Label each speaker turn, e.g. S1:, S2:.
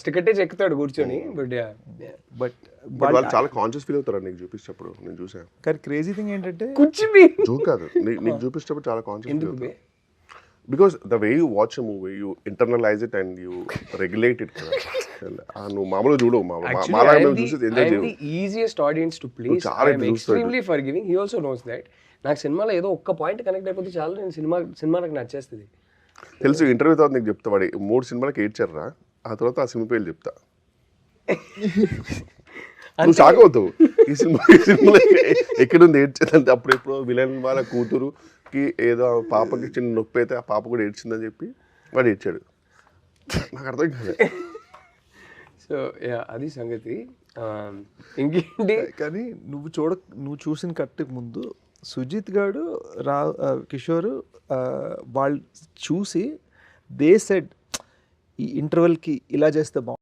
S1: First కట్టే చెక్కుతాడు కూర్చొని. But
S2: but
S3: వాళ్ళు చాలా కాన్షియస్ ఫీల్ అవుతారు నీకు చూపించేటప్పుడు. నేను చూసాను.
S2: కానీ క్రేజీ థింగ్ ఏంటంటే
S1: కూర్చుని
S3: జోక్ కాదు, నీకు చూపించేటప్పుడు చాలా కాన్షియస్ ఫీల్
S1: ఎందుకు
S3: అవుతారు. Because the way you watch a movie you internalize it and you regulate it కదా. నువ్వు మామూలుగా చూడవు, మాలాగా మేము చూసి ఎంజాయ్ చేయవు.
S1: Easiest audience to please.
S3: చాలా
S1: extremely for giving. He also knows that నాకు సినిమాలో ఏదో ఒక్క పాయింట్ కనెక్ట్ అయిపోతే చాలా, నేను సినిమా నాకు నచ్చేస్తుంది.
S3: తెలుసు, ఇంటర్వ్యూ తర్వాత నీకు చెప్తా వాడి 3 సినిమాలకి ఏడ్చారా, ఆ తర్వాత ఆ సినిమా పేర్లు చెప్తా. నువ్వు షాక్ అవుతావు. ఈ సినిమాలో ఎక్కడుంది ఏడ్చేదంటే అప్పుడు ఎప్పుడో విలన్ వాళ్ళ కూతురుకి ఏదో పాపకి చిన్న నొప్పి అయితే ఆ పాప కూడా ఏడ్చిందని చెప్పి వాడు ఏడ్చాడు. నాకు అర్థం కాదు.
S1: సో అది సంగతి. ఇంకేంటి
S2: కానీ నువ్వు చూసిన కట్టుకు ముందు సుజిత్ గారు కిషోర్ వాళ్ళు చూసి దే సెడ్ ఈ ఇంటర్వెల్కి ఇలా చేస్తే బాగుంటుంది.